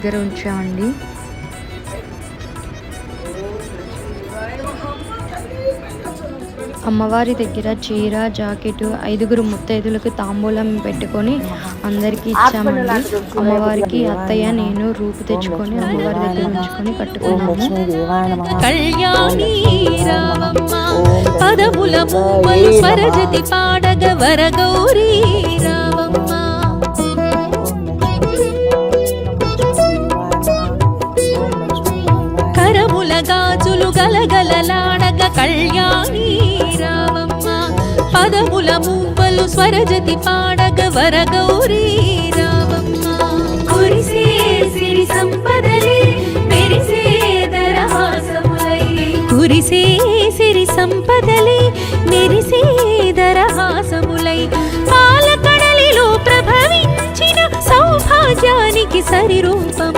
దగ్గర ఉంచామండి. అమ్మవారి దగ్గర చీర జాకెట్ 5 ముత్తైదులకు తాంబూలం పెట్టుకొని అందరికి ఇచ్చామండి. అమ్మవారికి అత్తయ్య నేను రూపు తెచ్చుకొని అమ్మవారి దగ్గర ఉంచుకొని కట్టుకున్నాము. కళ్యాణి రావమ్మ పదముల మూవలు స్వరజతి పాడగ వరగౌరీ రావమ్మ. కరముల గాజులు గలగలలాడగ కళ్యాణి రావమ్మ పదముల మూవలు స్వరజతి పాడగ వరగౌరీ రావమ్మ. కురిసే సిరి సంపదలే మెరిసే దరహాసములై కురిసే సిరి సంపదలే మెరిసే దరహాసములై పాలకడలిలో ప్రభవించిన సౌభాగ్యానికి సరి రూపము.